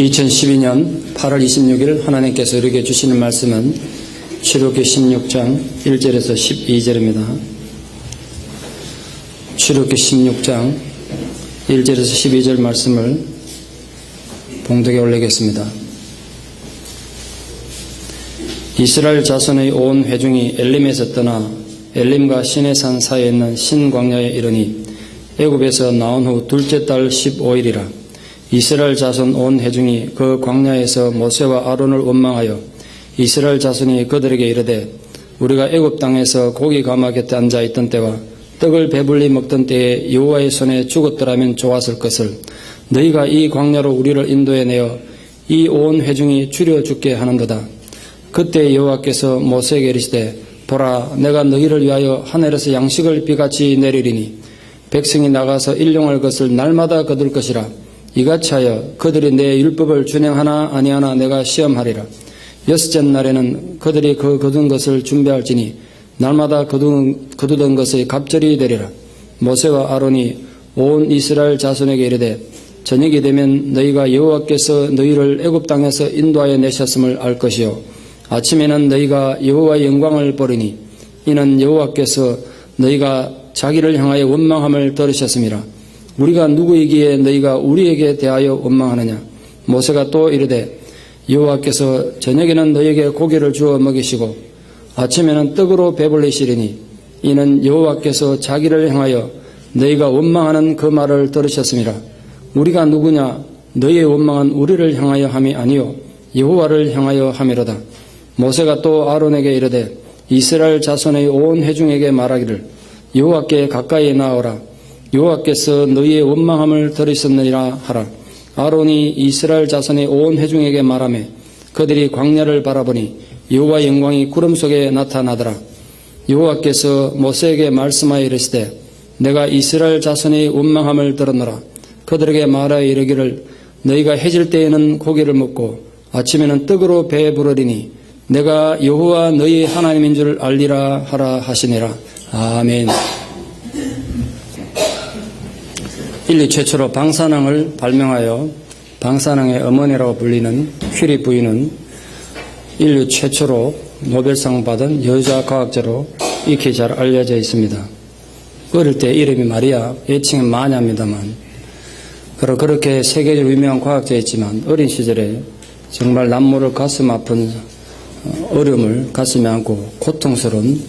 2012년 8월 26일 하나님께서 우리에게 주시는 말씀은 출애굽기 16장 1절에서 12절입니다. 출애굽기 16장 1절에서 12절 말씀을 봉독에 올리겠습니다. 이스라엘 자손의 온 회중이 엘림에서 떠나 엘림과 시내산 사이에 있는 신광야에 이르니 애굽에서 나온 후 둘째 달 15일이라. 이스라엘 자손 온 회중이 그 광야에서 모세와 아론을 원망하여 이스라엘 자손이 그들에게 이르되, 우리가 애굽 땅에서 고기 가마 곁에 앉아 있던 때와 떡을 배불리 먹던 때에 여호와의 손에 죽었더라면 좋았을 것을 너희가 이 광야로 우리를 인도해 내어 이 온 회중이 죽여 죽게 하는도다. 그때 여호와께서 모세에게 이르시되, 보라, 내가 너희를 위하여 하늘에서 양식을 비같이 내리리니 백성이 나가서 일용할 것을 날마다 거둘 것이라. 이같이 하여 그들이 내 율법을 준행하나 아니하나 내가 시험하리라. 여섯째 날에는 그들이 그 거둔 것을 준비할지니 날마다 거두던 것의 갑절이 되리라. 모세와 아론이 온 이스라엘 자손에게 이르되, 저녁이 되면 너희가 여호와께서 너희를 애굽 땅에서 인도하여 내셨음을 알 것이요 아침에는 너희가 여호와의 영광을 보리니 이는 여호와께서 너희가 자기를 향하여 원망함을 들으셨음이라. 우리가 누구이기에 너희가 우리에게 대하여 원망하느냐. 모세가 또 이르되, 여호와께서 저녁에는 너희에게 고기를 주어 먹이시고 아침에는 떡으로 배불리시리니 이는 여호와께서 자기를 향하여 너희가 원망하는 그 말을 들으셨음이라. 우리가 누구냐. 너희의 원망은 우리를 향하여 함이 아니요 여호와를 향하여 함이로다. 모세가 또 아론에게 이르되, 이스라엘 자손의 온 회중에게 말하기를 여호와께 가까이 나아오라. 여호와께서 너희의 원망함을 들으셨느니라 하라. 아론이 이스라엘 자손의 온 회중에게 말하며 그들이 광야를 바라보니 여호와의 영광이 구름 속에 나타나더라. 여호와께서 모세에게 말씀하여 이르시되, 내가 이스라엘 자손의 원망함을 들었노라. 그들에게 말하여 이르기를, 너희가 해질 때에는 고기를 먹고 아침에는 떡으로 배부르리니 내가 여호와 너희 하나님인 줄 알리라 하라 하시니라. 아멘. 인류 최초로 방사능을 발명하여 방사능의 어머니라고 불리는 큐리 부인은 인류 최초로 노벨상 받은 여자 과학자로 익히 잘 알려져 있습니다. 어릴 때 이름이 마리아, 애칭은 마냐입니다만, 그렇게 세계적으로 유명한 과학자였지만 어린 시절에 정말 남모를 가슴 아픈 어려움을 가슴에 안고 고통스러운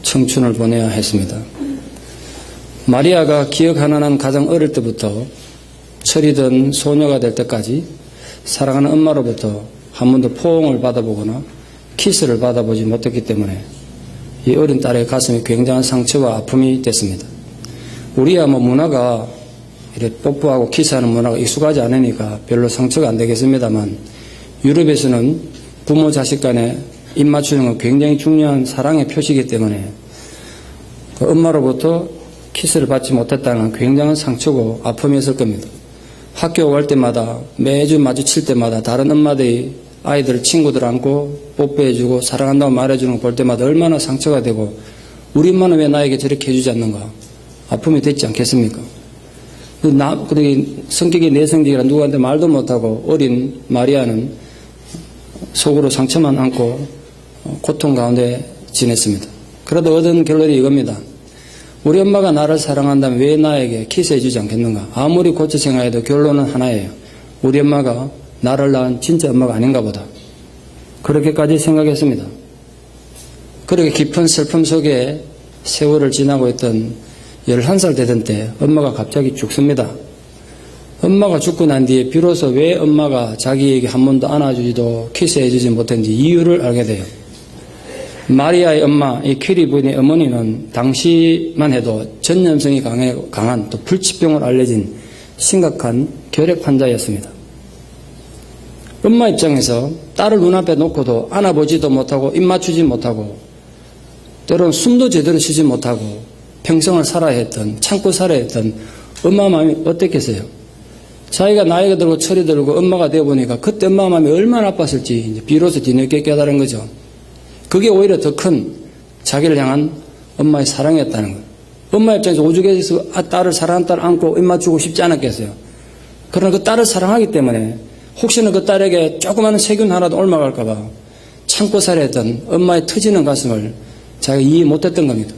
청춘을 보내야 했습니다. 마리아가 기억하는 한 가장 어릴 때부터 철이든 소녀가 될 때까지 사랑하는 엄마로부터 한 번도 포옹을 받아보거나 키스를 받아보지 못했기 때문에 이 어린 딸의 가슴에 굉장한 상처와 아픔이 됐습니다. 우리야 문화가 이렇게 뽀뽀하고 키스하는 문화가 익숙하지 않으니까 별로 상처가 안 되겠습니다만, 유럽에서는 부모 자식 간에 입 맞추는 건 굉장히 중요한 사랑의 표시이기 때문에 그 엄마로부터 키스를 받지 못했다는 굉장한 상처고 아픔이었을 겁니다. 학교 갈 때마다 매주 마주칠 때마다 다른 엄마들이 아이들 친구들 안고 뽀뽀해주고 사랑한다고 말해주는 거 볼 때마다 얼마나 상처가 되고, 우리 엄마는 왜 나에게 저렇게 해주지 않는가, 아픔이 됐지 않겠습니까? 성격이 내성적이라 누구한테 말도 못하고 어린 마리아는 속으로 상처만 안고 고통 가운데 지냈습니다. 그래도 얻은 결론이 이겁니다. 우리 엄마가 나를 사랑한다면 왜 나에게 키스해주지 않겠는가? 아무리 고쳐 생각해도 결론은 하나예요. 우리 엄마가 나를 낳은 진짜 엄마가 아닌가 보다. 그렇게까지 생각했습니다. 그렇게 깊은 슬픔 속에 세월을 지나고 있던 11살 되던 때 엄마가 갑자기 죽습니다. 엄마가 죽고 난 뒤에 비로소 왜 엄마가 자기에게 한 번도 안아주지도 키스해주지 못했는지 이유를 알게 돼요. 마리아의 엄마, 이 큐리 부인의 어머니는 당시만 해도 전염성이 강한 또 불치병으로 알려진 심각한 결핵 환자였습니다. 엄마 입장에서 딸을 눈앞에 놓고도 안아보지도 못하고 입 맞추지 못하고 때로는 숨도 제대로 쉬지 못하고 평생을 살아야 했던, 참고 살아야 했던 엄마 마음이 어땠겠어요? 자기가 나이가 들고 철이 들고 엄마가 되어보니까 그때 엄마 마음이 얼마나 아팠을지 이제 비로소 뒤늦게 깨달은 거죠. 그게 오히려 더 큰 자기를 향한 엄마의 사랑이었다는 거예요. 엄마 입장에서 오죽해서 딸을 사랑하는 딸을 안고 입 맞추고 싶지 않았겠어요. 그러나 그 딸을 사랑하기 때문에 혹시나 그 딸에게 조그마한 세균 하나도 옮아갈까봐 참고 살아했던 엄마의 터지는 가슴을 자기가 이해 못했던 겁니다.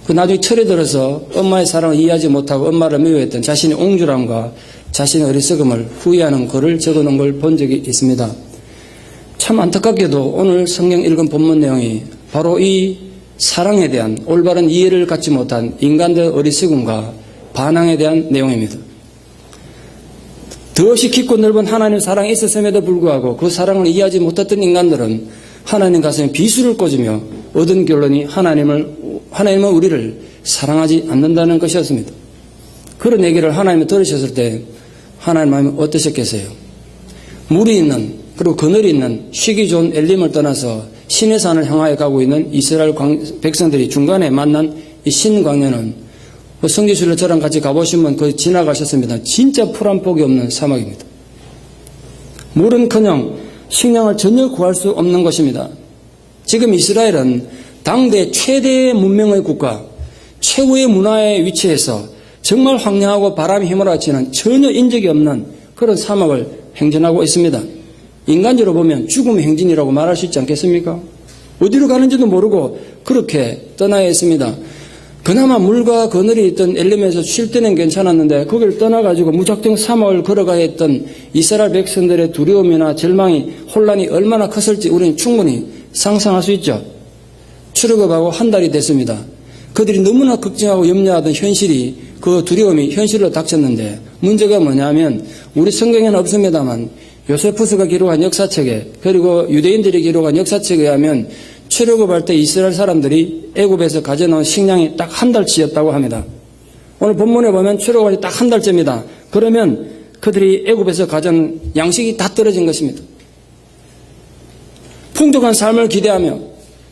그 나중에 철이 들어서 엄마의 사랑을 이해하지 못하고 엄마를 미워했던 자신의 옹졸함과 자신의 어리석음을 후회하는 글을 적어놓은 걸 본 적이 있습니다. 참 안타깝게도 오늘 성경 읽은 본문 내용이 바로 이 사랑에 대한 올바른 이해를 갖지 못한 인간들의 어리석음과 반항에 대한 내용입니다. 더없이 깊고 넓은 하나님의 사랑이 있었음에도 불구하고 그 사랑을 이해하지 못했던 인간들은 하나님 가슴에 비수를 꽂으며 얻은 결론이 하나님은 우리를 사랑하지 않는다는 것이었습니다. 그런 얘기를 하나님이 들으셨을 때 하나님 마음이 어떠셨겠어요? 물이 있는 그리고 그늘이 있는 쉬기 좋은 엘림을 떠나서 신의 산을 향하여 가고 있는 이스라엘 백성들이 중간에 만난 이 신광야는 성지순례 저랑 같이 가보시면 거의 지나가셨습니다. 진짜 풀 한 폭이 없는 사막입니다. 물은커녕 식량을 전혀 구할 수 없는 것입니다. 지금 이스라엘은 당대 최대의 문명의 국가, 최고의 문화의 위치에서 정말 황량하고 바람이 휘몰아치는 전혀 인적이 없는 그런 사막을 행진하고 있습니다. 인간적으로 보면 죽음의 행진이라고 말할 수 있지 않겠습니까? 어디로 가는지도 모르고 그렇게 떠나야 했습니다. 그나마 물과 그늘이 있던 엘림에서 쉴 때는 괜찮았는데 거기를 떠나가지고 무작정 사막을 걸어가야 했던 이스라엘 백성들의 두려움이나 절망이 혼란이 얼마나 컸을지 우리는 충분히 상상할 수 있죠. 출애굽하고 한 달이 됐습니다. 그들이 너무나 걱정하고 염려하던 현실이 그 두려움이 현실로 닥쳤는데 문제가 뭐냐면 우리 성경에는 없습니다만 요세푸스가 기록한 역사책에 그리고 유대인들이 기록한 역사책에 의하면 출애굽할 때 이스라엘 사람들이 애굽에서 가져나온 식량이 딱 한 달치였다고 합니다. 오늘 본문에 보면 출애굽이 딱 한 달째입니다. 그러면 그들이 애굽에서 가져온 양식이 다 떨어진 것입니다. 풍족한 삶을 기대하며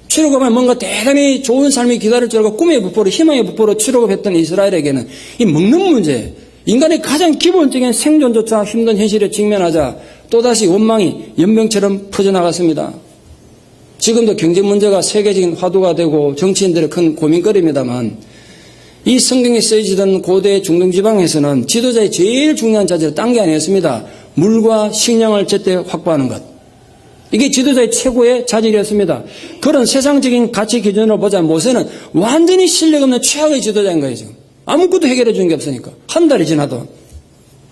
출애굽하면 뭔가 대단히 좋은 삶이 기다릴 줄 알고 꿈의 부포로 희망의 부포로 출애굽했던 이스라엘에게는 이 먹는 문제, 인간의 가장 기본적인 생존조차 힘든 현실에 직면하자 또다시 원망이 연병처럼 퍼져나갔습니다. 지금도 경제 문제가 세계적인 화두가 되고 정치인들의 큰 고민거리입니다만 이 성경에 쓰여지던 고대 중동지방에서는 지도자의 제일 중요한 자질은 딴 게 아니었습니다. 물과 식량을 제때 확보하는 것. 이게 지도자의 최고의 자질이었습니다. 그런 세상적인 가치 기준으로 보자 모세는 완전히 실력 없는 최악의 지도자인 거예요. 지금. 아무것도 해결해 주는 게 없으니까. 한 달이 지나도.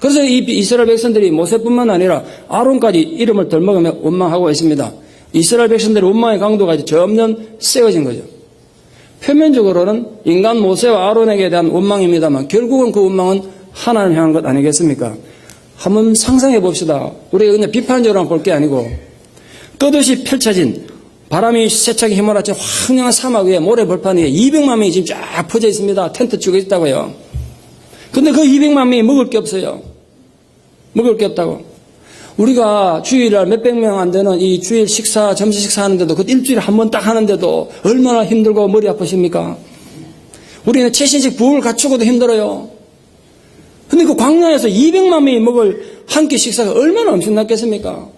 그래서 이 이스라엘 백성들이 모세뿐만 아니라 아론까지 이름을 덜먹으며 원망하고 있습니다. 이스라엘 백성들의 원망의 강도가 점점 세워진 거죠. 표면적으로는 인간 모세와 아론에게 대한 원망입니다만 결국은 그 원망은 하나님을 향한 것 아니겠습니까? 한번 상상해 봅시다. 우리가 그냥 비판적으로만 볼 게 아니고 끝없이 펼쳐진 바람이 세차게 휘몰아친 황량한 사막 위에 모래벌판 위에 200만 명이 지금 쫙 퍼져 있습니다. 텐트 치고 있다고요. 근데 그 200만 명이 먹을 게 없어요. 먹을 게 없다고. 우리가 주일날 몇백 명 안 되는 이 주일 식사, 점심 식사 하는데도 그 일주일에 한 번 딱 하는데도 얼마나 힘들고 머리 아프십니까? 우리는 최신식 부엌을 갖추고도 힘들어요. 근데 그 광야에서 200만 명이 먹을 한 끼 식사가 얼마나 엄청났겠습니까?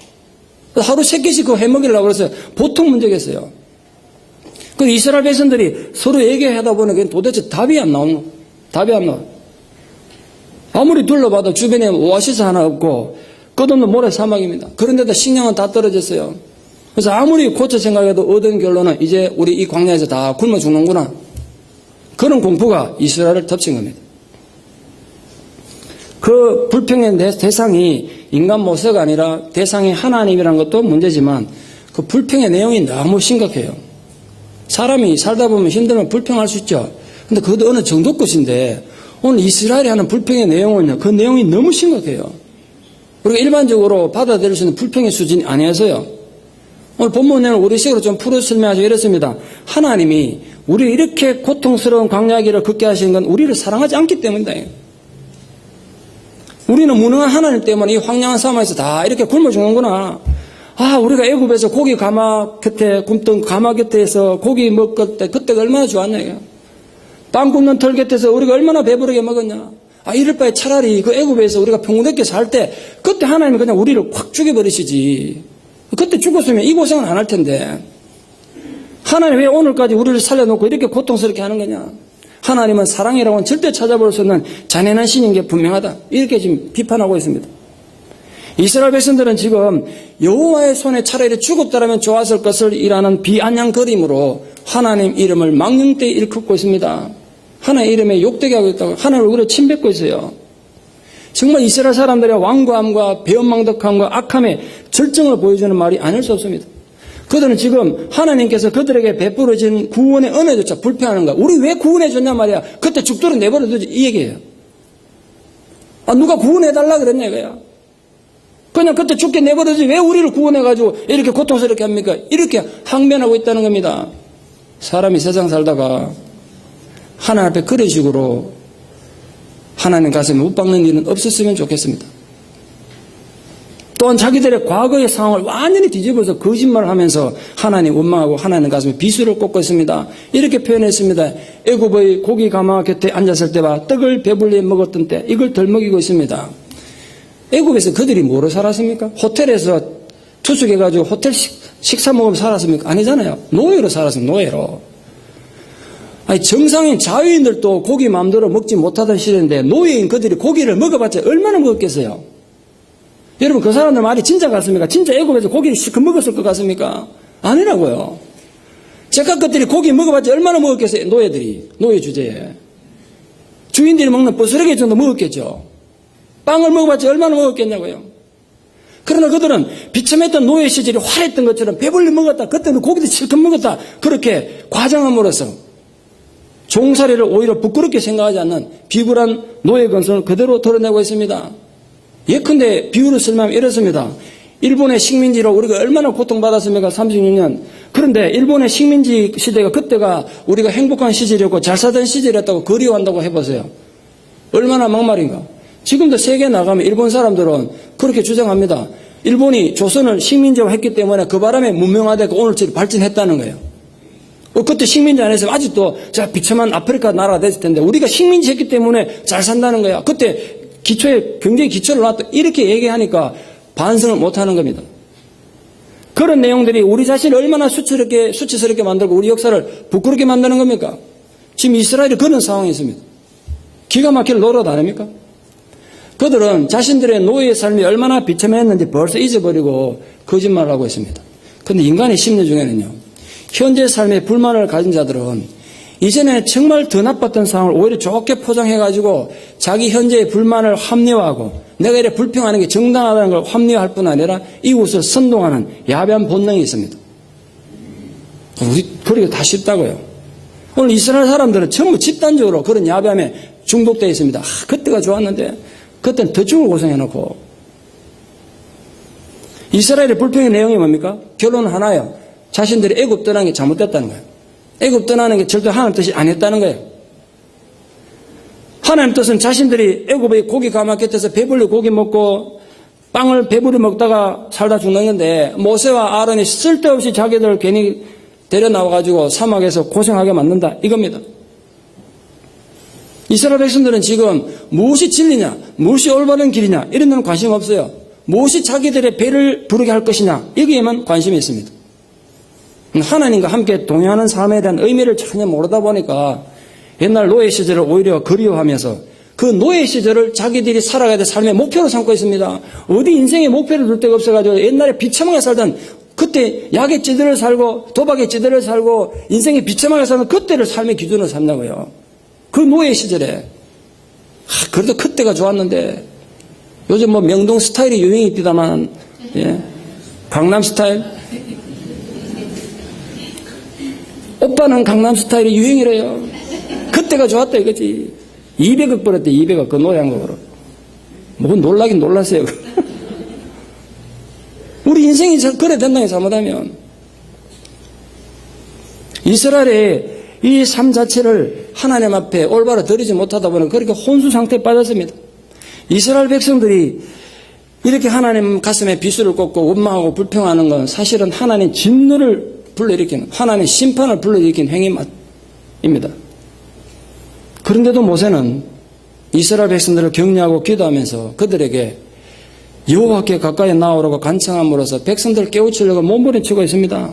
하루 3끼씩 그거 해 먹이려고 그래서 보통 문제겠어요. 그 이스라엘 백성들이 서로 얘기하다 보니까 도대체 답이 안 나와. 아무리 둘러봐도 주변에 오아시스 하나 없고 끝없는 모래 사막입니다. 그런데도 식량은 다 떨어졌어요. 그래서 아무리 고쳐 생각해도 얻은 결론은 이제 우리 이 광야에서 다 굶어 죽는구나. 그런 공포가 이스라엘을 덮친 겁니다. 그 불평의 대상이 인간 모세가 아니라 대상이 하나님이라는 것도 문제지만 그 불평의 내용이 너무 심각해요. 사람이 살다 보면 힘들면 불평할 수 있죠. 근데 그것도 어느 정도 것인데 오늘 이스라엘이 하는 불평의 내용은요. 그 내용이 너무 심각해요. 우리가 일반적으로 받아들일 수 있는 불평의 수준이 아니어서요. 오늘 본문에는 우리식으로 좀 풀어 설명하죠. 이렇습니다. 하나님이 우리 이렇게 고통스러운 광야길을 걷게 하신 건 우리를 사랑하지 않기 때문이다. 우리는 무능한 하나님 때문에 이 황량한 사막에서 다 이렇게 굶어 죽는구나. 아, 우리가 애굽에서 고기 가마 곁에 굶던 가마 곁에서 고기 먹을 때 그때가 얼마나 좋았냐. 빵 굽는 털 곁에서 우리가 얼마나 배부르게 먹었냐. 아, 이럴 바에 차라리 그 애굽에서 우리가 평등하게 살 때 그때 하나님이 그냥 우리를 확 죽여버리시지. 그때 죽었으면 이 고생은 안 할 텐데. 하나님 왜 오늘까지 우리를 살려놓고 이렇게 고통스럽게 하는 거냐. 하나님은 사랑이라고는 절대 찾아볼 수 없는 잔인한 신인 게 분명하다. 이렇게 지금 비판하고 있습니다. 이스라엘 백성들은 지금 여호와의 손에 차라리 죽었더라면 좋았을 것을 이라는 비아냥거림으로 하나님 이름을 망령되이 일컫고 있습니다. 하나님 이름에 욕되게 하고 있다고 하나님 얼굴에 침뱉고 있어요. 정말 이스라엘 사람들의 완고함과 배은망덕함과 악함의 절정을 보여주는 말이 아닐 수 없습니다. 그들은 지금 하나님께서 그들에게 베풀어진 구원의 은혜조차 불평하는 거야. 우리 왜 구원해 줬냐 말이야. 그때 죽도록 내버려 두지 이 얘기예요. 누가 구원해달라 그랬냐 이거야. 그냥 그때 죽게 내버려두지 왜 우리를 구원해가지고 이렇게 고통스럽게 합니까? 이렇게 항변하고 있다는 겁니다. 사람이 세상 살다가 하나님 앞에 그런 식으로 하나님 가슴에 못 박는 일은 없었으면 좋겠습니다. 또한 자기들의 과거의 상황을 완전히 뒤집어서 거짓말을 하면서 하나님 원망하고 하나님 가슴에 비수를 꽂고 있습니다. 이렇게 표현했습니다. 애굽의 고기 가마 곁에 앉았을 때와 떡을 배불리 먹었던 때 이걸 덜 먹이고 있습니다. 애굽에서 그들이 뭐로 살았습니까? 호텔에서 투숙해가지고 호텔 식사 먹으면 살았습니까? 아니잖아요. 노예로 살았습니다. 노예로. 아니 정상인 자유인들도 고기 마음대로 먹지 못하던 시대인데 노예인 그들이 고기를 먹어봤자 얼마나 먹었겠어요? 여러분 그 사람들 말이 진짜 같습니까? 진짜 애굽에서 고기를 실컷 먹었을 것 같습니까? 아니라고요. 제가 것들이 고기 먹어봤자 얼마나 먹었겠어요? 노예들이. 노예 주제에. 주인들이 먹는 버스러기 정도 먹었겠죠. 빵을 먹어봤자 얼마나 먹었겠냐고요. 그러나 그들은 비참했던 노예 시절이 화했던 것처럼 배불리 먹었다. 그때는 고기도 실컷 먹었다. 그렇게 과장함으로써 종살이를 오히려 부끄럽게 생각하지 않는 비굴한 노예 건성을 그대로 드러내고 있습니다. 예컨대 비유를 설명하면 이렇습니다. 일본의 식민지로 우리가 얼마나 고통받았습니까? 36년. 그런데 일본의 식민지 시대가 그때가 우리가 행복한 시절이었고 잘 살던 시절이었다고 그리워한다고 해보세요. 얼마나 막말인가. 지금도 세계에 나가면 일본 사람들은 그렇게 주장합니다. 일본이 조선을 식민지화 했기 때문에 그 바람에 문명화되고 오늘처럼 발전했다는 거예요. 그때 식민지 안에서 아직도 자 비참한 아프리카 나라가 됐을 텐데 우리가 식민지 했기 때문에 잘 산다는 거야. 그때 기초에 굉장히 기초를 놨다. 이렇게 얘기하니까 반성을 못하는 겁니다. 그런 내용들이 우리 자신을 얼마나 수치스럽게 만들고 우리 역사를 부끄럽게 만드는 겁니까? 지금 이스라엘이 그런 상황이 있습니다. 기가 막힐 노릇 아닙니까? 그들은 자신들의 노예의 삶이 얼마나 비참했는지 벌써 잊어버리고 거짓말을 하고 있습니다. 그런데 인간의 심리 중에는요. 현재 삶에 불만을 가진 자들은 이전에 정말 더 나빴던 상황을 오히려 좋게 포장해가지고 자기 현재의 불만을 합리화하고 내가 이래 불평하는 게 정당하다는 걸 합리화할 뿐 아니라 이웃을 선동하는 야비한 본능이 있습니다. 우리 그러기가 다 쉽다고요. 오늘 이스라엘 사람들은 전부 집단적으로 그런 야비함에 중독되어 있습니다. 그때가 좋았는데 그때는 더 죽을 고생해놓고. 이스라엘의 불평의 내용이 뭡니까? 결론은 하나예요. 자신들이 애굽 떠나는 게 잘못됐다는 거예요. 애굽 떠나는 게 절대 하나님 뜻이 아니었다는 거예요. 하나님 뜻은 자신들이 애굽의 고기 가마 곁에서 배불리 고기 먹고 빵을 배불리 먹다가 살다 죽는 건데 모세와 아론이 쓸데없이 자기들 괜히 데려 나와가지고 사막에서 고생하게 만든다 이겁니다. 이스라엘 백성들은 지금 무엇이 진리냐, 무엇이 올바른 길이냐 이런 데는 관심 없어요. 무엇이 자기들의 배를 부르게 할 것이냐 여기에만 관심이 있습니다. 하나님과 함께 동행하는 삶에 대한 의미를 전혀 모르다 보니까 옛날 노예 시절을 오히려 그리워하면서 그 노예 시절을 자기들이 살아가야 될 삶의 목표로 삼고 있습니다. 어디 인생의 목표를 둘 데가 없어가지고 옛날에 비참하게 살던 그때 약에 찌들어 살고 도박에 찌들어 살고 인생에 비참하게 사는 그때를 삶의 기준으로 삼냐고요. 그 노예 시절에. 그래도 그때가 좋았는데 요즘 뭐 명동 스타일이 유행이 있다만 예. 강남 스타일 오빠는 강남 스타일이 유행이래요. 그때가 좋았다 이거지. 200억 벌었대 200억 그 노래 한 곡으로. 뭐 놀라긴 놀랐어요. 우리 인생이 그래 된다니 잘못하면. 이스라엘의 이 삶 자체를 하나님 앞에 올바로 드리지 못하다 보니 그렇게 혼수 상태에 빠졌습니다. 이스라엘 백성들이 이렇게 하나님 가슴에 비수를 꽂고 원망하고 불평하는 건 사실은 하나님 진노를 불러일으키는 하나님 심판을 불러일으킨 행위입니다. 그런데도 모세는 이스라엘 백성들을 격려하고 기도하면서 그들에게 여호와께 가까이 나오라고 간청함으로써 백성들을 깨우치려고 몸부림치고 있습니다.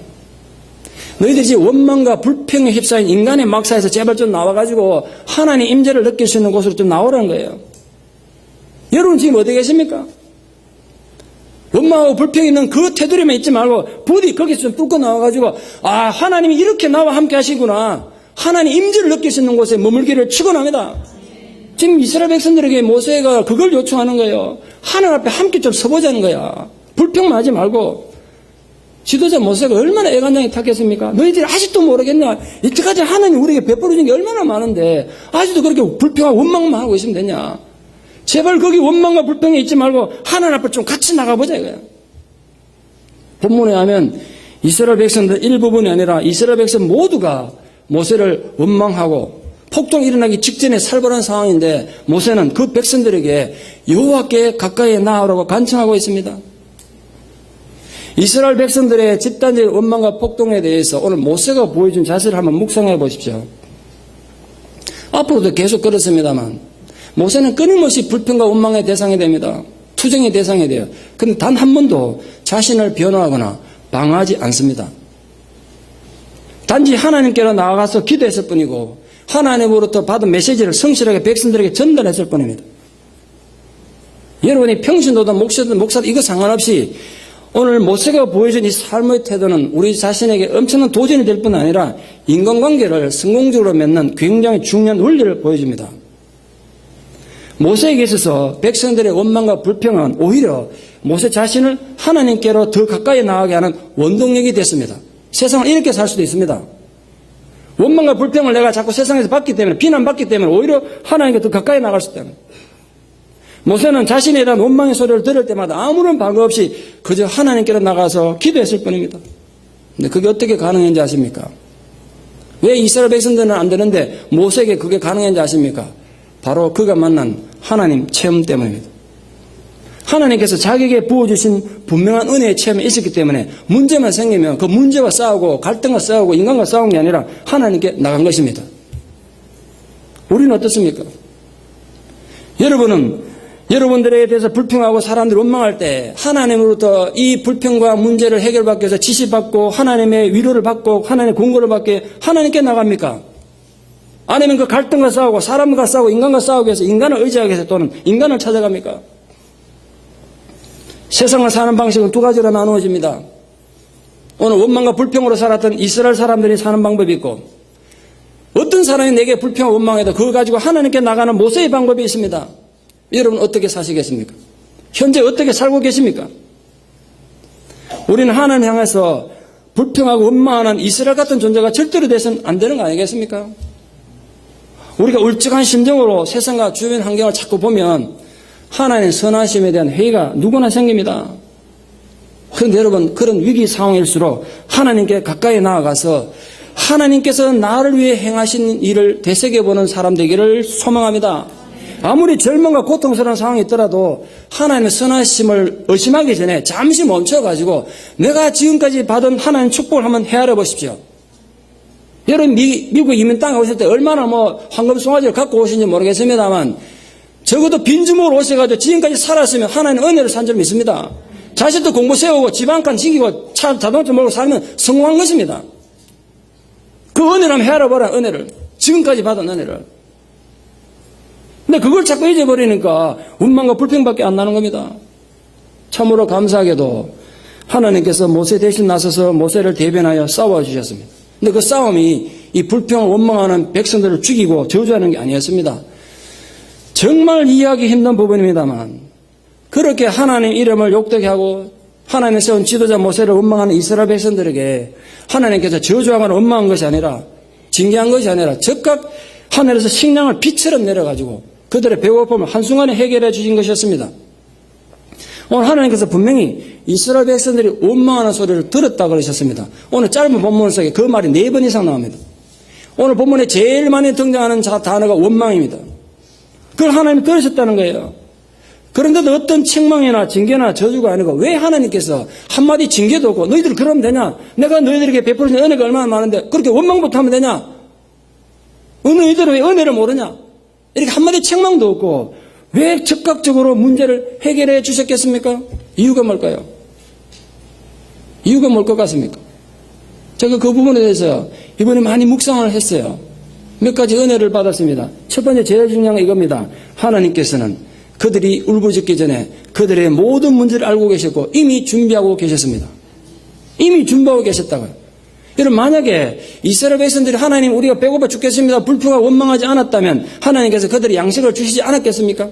너희들이 지금 원망과 불평에 휩싸인 인간의 막사에서 제발 좀 나와가지고 하나님 임재를 느낄 수 있는 곳으로 좀 나오라는 거예요. 여러분 지금 어디 계십니까? 원망하고 불평이 있는 그 테두리만 있지 말고 부디 거기서 좀 뚫고 나와가지고 하나님이 이렇게 나와 함께 하시구나. 하나님 임재를 느낄 수 있는 곳에 머물기를 축원합니다. 지금 이스라엘 백성들에게 모세가 그걸 요청하는 거예요. 하나님 앞에 함께 좀 서보자는 거야. 불평만 하지 말고. 지도자 모세가 얼마나 애간장이 탔겠습니까? 너희들이 아직도 모르겠냐? 이때까지 하나님 우리에게 베풀어 준 게 얼마나 많은데 아직도 그렇게 불평하고 원망만 하고 있으면 되냐? 제발 거기 원망과 불평이 있지 말고 하나님 앞에 좀 같이 나가보자 이거야. 본문에 하면 이스라엘 백성들 일부분이 아니라 이스라엘 백성 모두가 모세를 원망하고 폭동이 일어나기 직전에 살벌한 상황인데 모세는 그 백성들에게 여호와께 가까이 나아오라고 간청하고 있습니다. 이스라엘 백성들의 집단적인 원망과 폭동에 대해서 오늘 모세가 보여준 자세를 한번 묵상해 보십시오. 앞으로도 계속 그렇습니다만 모세는 끊임없이 불평과 원망의 대상이 됩니다. 투정의 대상이 돼요. 그런데 단 한 번도 자신을 변호하거나 방어하지 않습니다. 단지 하나님께로 나아가서 기도했을 뿐이고 하나님으로부터 받은 메시지를 성실하게 백성들에게 전달했을 뿐입니다. 여러분이 평신도든 목사든 이거 상관없이 오늘 모세가 보여준 이 삶의 태도는 우리 자신에게 엄청난 도전이 될 뿐 아니라 인간관계를 성공적으로 맺는 굉장히 중요한 원리를 보여줍니다. 모세에게 있어서 백성들의 원망과 불평은 오히려 모세 자신을 하나님께로 더 가까이 나가게 하는 원동력이 됐습니다. 세상을 이렇게 살 수도 있습니다. 원망과 불평을 내가 자꾸 세상에서 받기 때문에 비난받기 때문에 오히려 하나님께 더 가까이 나갈 수 있다는 거예요. 모세는 자신에 대한 원망의 소리를 들을 때마다 아무런 방어 없이 그저 하나님께로 나가서 기도했을 뿐입니다. 근데 그게 어떻게 가능했는지 아십니까? 왜 이스라엘 백성들은 안 되는데 모세에게 그게 가능했는지 아십니까? 바로 그가 만난 하나님 체험 때문입니다. 하나님께서 자기에게 부어주신 분명한 은혜의 체험이 있었기 때문에 문제만 생기면 그 문제와 싸우고 갈등과 싸우고 인간과 싸운 게 아니라 하나님께 나간 것입니다. 우리는 어떻습니까? 여러분들에 대해서 불평하고 사람들이 원망할 때 하나님으로부터 이 불평과 문제를 해결받기 위해서 지시받고 하나님의 위로를 받고 하나님의 공고를 받기 위해 하나님께 나갑니까? 아니면 그 갈등과 싸우고 사람과 싸우고 인간과 싸우기 위해서 인간을 의지하기 위해서 또는 인간을 찾아갑니까? 세상을 사는 방식은 두 가지로 나누어집니다. 오늘 원망과 불평으로 살았던 이스라엘 사람들이 사는 방법이 있고 어떤 사람이 내게 불평하고 원망해도 그거 가지고 하나님께 나가는 모세의 방법이 있습니다. 여러분 어떻게 사시겠습니까? 현재 어떻게 살고 계십니까? 우리는 하나님 향해서 불평하고 원망하는 이스라엘 같은 존재가 절대로 돼서는 안 되는 거 아니겠습니까? 우리가 울적한 심정으로 세상과 주변 환경을 자꾸 보면 하나님의 선하심에 대한 회의가 누구나 생깁니다. 그런데 여러분 그런 위기 상황일수록 하나님께 가까이 나아가서 하나님께서 나를 위해 행하신 일을 되새겨보는 사람 되기를 소망합니다. 아무리 절망과 고통스러운 상황이 있더라도 하나님의 선하심을 의심하기 전에 잠시 멈춰가지고 내가 지금까지 받은 하나님의 축복을 한번 헤아려 보십시오. 여러분 미국 이민 땅에 오실 때 얼마나 황금 송아지를 갖고 오신지 모르겠습니다만 적어도 빈주먹으로 오셔가지고 지금까지 살았으면 하나님 은혜를 산 줄 믿습니다. 자식도 공부 세우고 집 한 칸 지키고 자동차 몰고 살면 성공한 것입니다. 그 은혜를 한번 헤아려보라. 은혜를 지금까지 받은 은혜를. 근데 그걸 자꾸 잊어버리니까 원망과 불평밖에 안 나는 겁니다. 참으로 감사하게도 하나님께서 모세 대신 나서서 모세를 대변하여 싸워주셨습니다. 근데 그 싸움이 이 불평을 원망하는 백성들을 죽이고 저주하는 게 아니었습니다. 정말 이해하기 힘든 부분입니다만 그렇게 하나님 이름을 욕되게 하고 하나님의 세운 지도자 모세를 원망하는 이스라엘 백성들에게 하나님께서 저주하거나 원망한 것이 아니라 징계한 것이 아니라 즉각 하늘에서 식량을 비처럼 내려가지고 그들의 배고픔을 한순간에 해결해 주신 것이었습니다. 오늘 하나님께서 분명히 이스라엘 백성들이 원망하는 소리를 들었다 그러셨습니다. 오늘 짧은 본문 속에 그 말이 4번 이상 나옵니다. 오늘 본문에 제일 많이 등장하는 단어가 원망입니다. 그걸 하나님이 들으셨다는 거예요. 그런데도 어떤 책망이나 징계나 저주가 아니고 왜 하나님께서 한마디 징계도 없고 너희들 그러면 되냐? 내가 너희들에게 베풀어준 은혜가 얼마나 많은데 그렇게 원망부터 하면 되냐? 너희들은 왜 은혜를 모르냐? 이렇게 한마디 책망도 없고 왜 즉각적으로 문제를 해결해 주셨겠습니까? 이유가 뭘까요? 이유가 뭘 것 같습니까? 제가 그 부분에 대해서 이번에 많이 묵상을 했어요. 몇 가지 은혜를 받았습니다. 첫 번째 제일 중요한 건 이겁니다. 하나님께서는 그들이 울부짖기 전에 그들의 모든 문제를 알고 계셨고 이미 준비하고 계셨습니다. 이미 준비하고 계셨다고요. 여러분, 만약에 이스라엘 백성들이 하나님 우리가 배고파 죽겠습니다, 불평하고 원망하지 않았다면 하나님께서 그들이 양식을 주시지 않았겠습니까?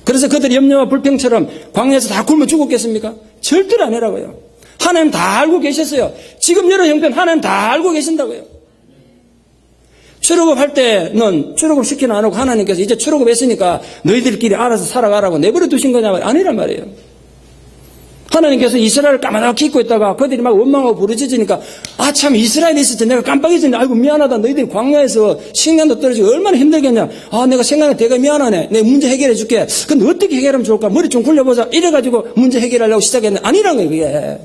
그래서 그들이 염려와 불평처럼 광야에서 다 굶어 죽었겠습니까? 절대로 아니라고요. 하나님 다 알고 계셨어요. 지금 여러 형편 하나님 다 알고 계신다고요. 출애굽할 때는 출애굽 시키는 안 하고 하나님께서 이제 출애굽했으니까 너희들끼리 알아서 살아가라고 내버려 두신 거냐? 아니란 말이에요. 하나님께서 이스라엘을 까마득히 잊고 있다가 그들이 막 원망하고 부르짖으니까 아 참 이스라엘이 있을 때 내가 깜빡했더니 아이고 미안하다, 너희들이 광야에서 식량도 떨어지고 얼마나 힘들겠냐, 아 내가 생각해 되게 미안하네, 내 문제 해결해 줄게. 근데 어떻게 해결하면 좋을까, 머리 좀 굴려보자 이래가지고 문제 해결하려고 시작했는데 아니란 거예요. 그게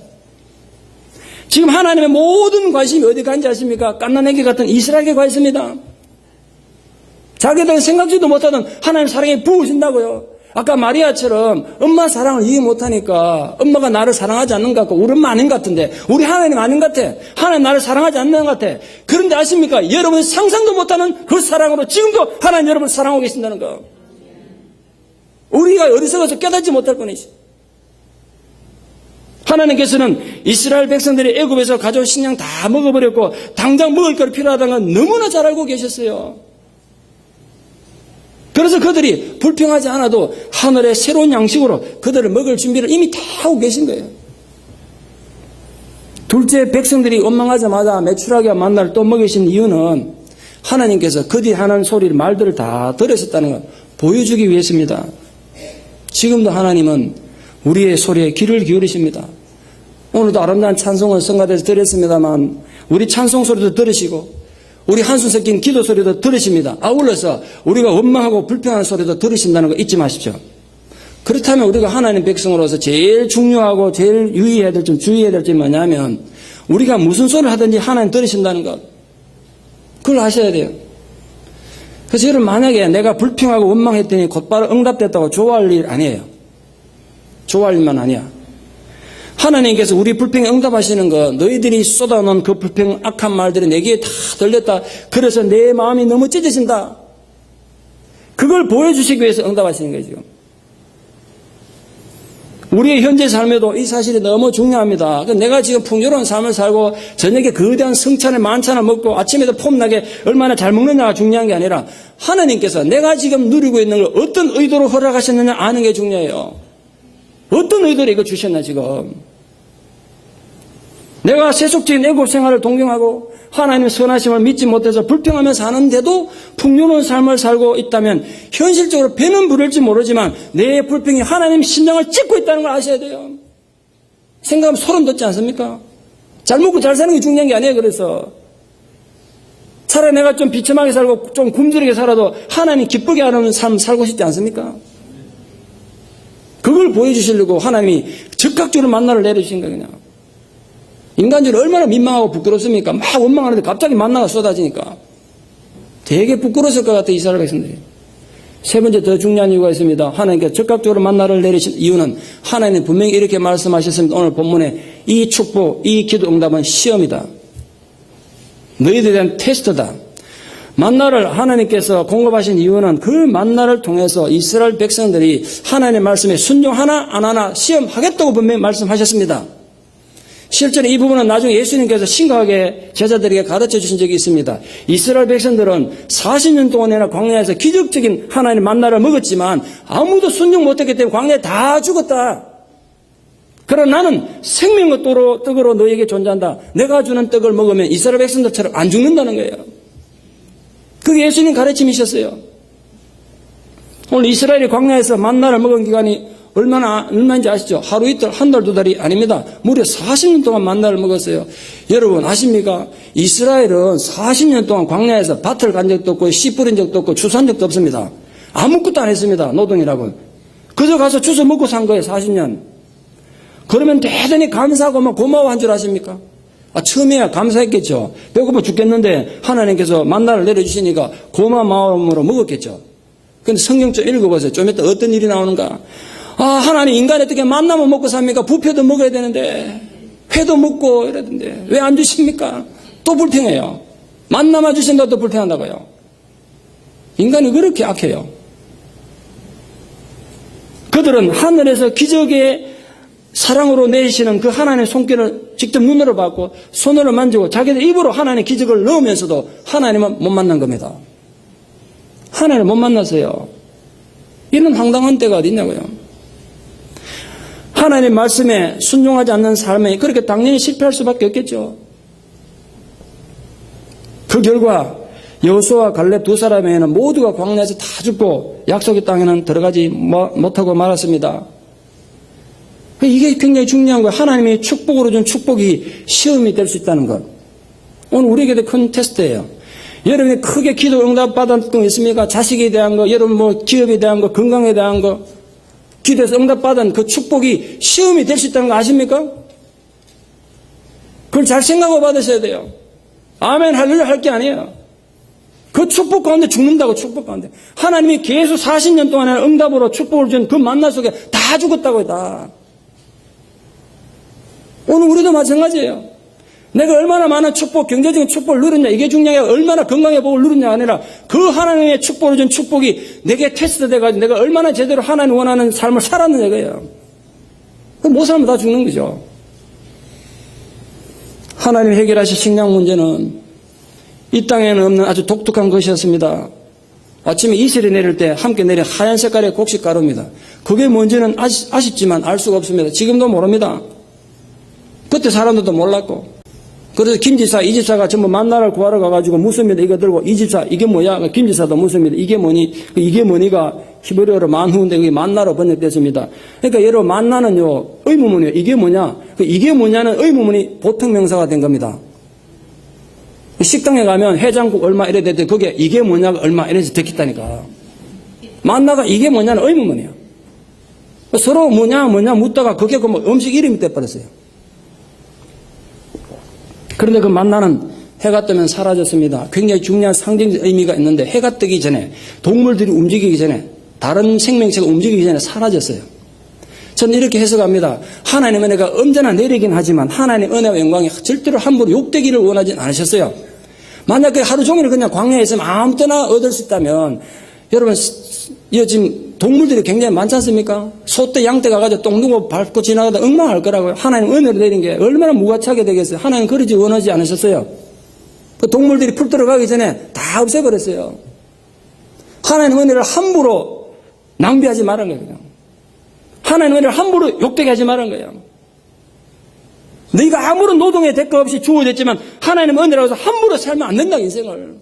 지금 하나님의 모든 관심이 어디 간지 아십니까? 갓난아기 같은 이스라엘에 가 있습니다. 자기들 생각지도 못하던 하나님 사랑이 부으신다고요. 아까 마리아처럼 엄마 사랑을 이해 못하니까 엄마가 나를 사랑하지 않는 것 같고 우리 엄마 아닌 것 같은데 우리 하나님 아닌 것 같아. 하나님 나를 사랑하지 않는 것 같아. 그런데 아십니까? 여러분 상상도 못하는 그 사랑으로 지금도 하나님 여러분을 사랑하고 계신다는 거. 우리가 어리석어서 깨닫지 못할 뿐이지. 하나님께서는 이스라엘 백성들이 애굽에서 가져온 식량 다 먹어버렸고 당장 먹을 걸 필요하다는 건 너무나 잘 알고 계셨어요. 그래서 그들이 불평하지 않아도 하늘의 새로운 양식으로 그들을 먹을 준비를 이미 다 하고 계신 거예요. 둘째, 백성들이 원망하자마자 메추라기와 만나를 또 먹이신 이유는 하나님께서 그들이 하는 소리를 말들을 다 들으셨다는 걸 보여주기 위해서입니다. 지금도 하나님은 우리의 소리에 귀를 기울이십니다. 오늘도 아름다운 찬송을 성가대에서 드렸습니다만 우리 찬송 소리도 들으시고 우리 한숨 섞인 기도 소리도 들으십니다. 아울러서 우리가 원망하고 불평하는 소리도 들으신다는 거 잊지 마십시오. 그렇다면 우리가 하나님 백성으로서 제일 중요하고 제일 유의해야 될 점, 주의해야 될 점이 뭐냐면 우리가 무슨 소리를 하든지 하나님 들으신다는 것. 그걸 아셔야 돼요. 그래서 여러분 만약에 내가 불평하고 원망했더니 곧바로 응답됐다고 좋아할 일 아니에요. 좋아할 일만 아니야. 하나님께서 우리 불평에 응답하시는 거 너희들이 쏟아놓은 그 불평 악한 말들이 내게 다 들렸다. 그래서 내 마음이 너무 찢어진다. 그걸 보여주시기 위해서 응답하시는 거예요. 지금. 우리의 현재 삶에도 이 사실이 너무 중요합니다. 내가 지금 풍요로운 삶을 살고 저녁에 거대한 성찬을 만찬을 먹고 아침에도 폼나게 얼마나 잘 먹느냐가 중요한 게 아니라 하나님께서 내가 지금 누리고 있는 걸 어떤 의도로 허락하셨느냐 아는 게 중요해요. 어떤 의도로 이거 주셨나 지금. 내가 세속적인 애국 생활을 동경하고 하나님의 선하심을 믿지 못해서 불평하며 사는데도 풍요로운 삶을 살고 있다면 현실적으로 배는 부를지 모르지만 내 불평이 하나님 심장을 찢고 있다는 걸 아셔야 돼요. 생각하면 소름 돋지 않습니까? 잘 먹고 잘 사는 게 중요한 게 아니에요. 그래서 차라리 내가 좀 비참하게 살고 좀 굶주리게 살아도 하나님 기쁘게 하는 삶 살고 싶지 않습니까? 그걸 보여주시려고 하나님이 즉각적으로 만나를 내려주신 거예요. 그냥. 인간적으로 얼마나 민망하고 부끄럽습니까? 막 원망하는데 갑자기 만나가 쏟아지니까. 되게 부끄러웠을 것 같아요. 이스라엘 백성들이. 세 번째 더 중요한 이유가 있습니다. 하나님께서 즉각적으로 만나를 내리신 이유는 하나님 분명히 이렇게 말씀하셨습니다. 오늘 본문에 이 축복, 이 기도 응답은 시험이다. 너희들에 대한 테스트다. 만나를 하나님께서 공급하신 이유는 그 만나를 통해서 이스라엘 백성들이 하나님의 말씀에 순종하나 안 하나 시험하겠다고 분명히 말씀하셨습니다. 실제로 이 부분은 나중에 예수님께서 심각하게 제자들에게 가르쳐 주신 적이 있습니다. 이스라엘 백성들은 40년 동안이나 광야에서 기적적인 하나님의 만나를 먹었지만 아무도 순종 못했기 때문에 광야에 다 죽었다. 그러나 나는 생명의 떡으로 너에게 존재한다. 내가 주는 떡을 먹으면 이스라엘 백성들처럼 안 죽는다는 거예요. 그게 예수님 가르침이셨어요. 오늘 이스라엘이 광야에서 만나를 먹은 기간이 얼마인지 아시죠? 하루 이틀, 한 달, 두 달이 아닙니다. 무려 40년 동안 만나를 먹었어요. 여러분 아십니까? 이스라엘은 40년 동안 광야에서 밭을 간 적도 없고 씨 뿌린 적도 없고 주산 적도 없습니다. 아무것도 안 했습니다. 노동이라고. 그저 가서 주워 먹고 산 거예요. 40년. 그러면 대단히 감사하고 막 고마워한 줄 아십니까? 처음에야 감사했겠죠. 배고파 죽겠는데 하나님께서 만나를 내려주시니까 고마운 마음으로 먹었겠죠. 그런데 성경 좀 읽어보세요. 좀 이따 어떤 일이 나오는가. 하나님 인간이 어떻게 만나면 먹고 삽니까? 부패도 먹어야 되는데 회도 먹고 이러던데 왜 안 주십니까? 또 불평해요. 만나만 주신다고 또 불평한다고요. 인간이 그렇게 악해요. 그들은 하늘에서 기적의 사랑으로 내리시는 그 하나님의 손길을 직접 눈으로 봤고 손으로 만지고 자기들 입으로 하나님의 기적을 넣으면서도 하나님은 못 만난 겁니다. 하나님을 못 만났어요. 이런 황당한 때가 어디 있냐고요. 하나님의 말씀에 순종하지 않는 삶에 그렇게 당연히 실패할 수밖에 없겠죠. 그 결과 여호수아와 갈렙 두 사람에게는 모두가 광야에서 다 죽고 약속의 땅에는 들어가지 못하고 말았습니다. 이게 굉장히 중요한 거예요. 하나님이 축복으로 준 축복이 시험이 될 수 있다는 것. 오늘 우리에게도 큰 테스트예요. 여러분이 크게 기도 응답 받았던 거 있습니까? 자식에 대한 거, 여러분 뭐 기업에 대한 거, 건강에 대한 거, 기도해서 응답 받은 그 축복이 시험이 될 수 있다는 거 아십니까? 그걸 잘 생각하고 받으셔야 돼요. 아멘 할렐루야 할 게 아니에요. 그 축복 가운데 죽는다고 축복 가운데. 하나님이 계속 40년 동안에 응답으로 축복을 준 그 만나 속에 다 죽었다고요. 다. 오늘 우리도 마찬가지예요. 내가 얼마나 많은 축복, 경제적인 축복을 누렸냐 이게 중요해요. 얼마나 건강의 복을 누렸냐가 아니라 그 하나님의 축복을 준 축복이 내게 테스트돼가지고 내가 얼마나 제대로 하나님 원하는 삶을 살았느냐 이거예요. 못 살면 다 죽는 거죠. 하나님이 해결하신 식량 문제는 이 땅에는 없는 아주 독특한 것이었습니다. 아침에 이슬이 내릴 때 함께 내린 하얀 색깔의 곡식 가루입니다. 그게 뭔지는 아쉽지만 알 수가 없습니다. 지금도 모릅니다. 그때 사람들도 몰랐고. 그래서 김지사, 이지사가 전부 만나를 구하러 가가지고 묻습니다. 이거 들고 이지사 이게 뭐야? 김지사도 묻습니다. 이게 뭐니? 이게 뭐니가 히브리어로 만후인데 그게 만나로 번역됐습니다. 그러니까 여러분 만나는요 의문문이에요. 이게 뭐냐? 이게 뭐냐는 의문문이 보통 명사가 된 겁니다. 식당에 가면 해장국 얼마 이래 됐는데 그게 이게 뭐냐가 얼마 이래서 됐겠다니까. 만나가 이게 뭐냐는 의문문이에요. 서로 뭐냐 묻다가 그게 그 뭐 음식 이름이 돼버렸어요. 그런데 그 만나는 해가 뜨면 사라졌습니다. 굉장히 중요한 상징적 의미가 있는데 해가 뜨기 전에 동물들이 움직이기 전에 다른 생명체가 움직이기 전에 사라졌어요. 저는 이렇게 해석합니다. 하나님의 은혜가 언제나 내리긴 하지만 하나님의 은혜와 영광이 절대로 함부로 욕되기를 원하진 않으셨어요. 만약에 하루 종일 그냥 광야에 있으면 아무 때나 얻을 수 있다면 여러분 지금 동물들이 굉장히 많지 않습니까? 소떼 양떼 가가지고 똥 누고 밟고 지나가다 엉망할 거라고요. 하나님 은혜를 내린 게 얼마나 무가치하게 되겠어요. 하나님 그러지 원하지 않으셨어요. 그 동물들이 풀 들어가기 전에 다 없애버렸어요. 하나님 은혜를 함부로 낭비하지 말은 거예요. 하나님 은혜를 함부로 욕되게 하지 말은 거예요. 너희가 아무런 노동의 대가 없이 주어졌지만 하나님 은혜라고 해서 함부로 살면 안 된다 인생을.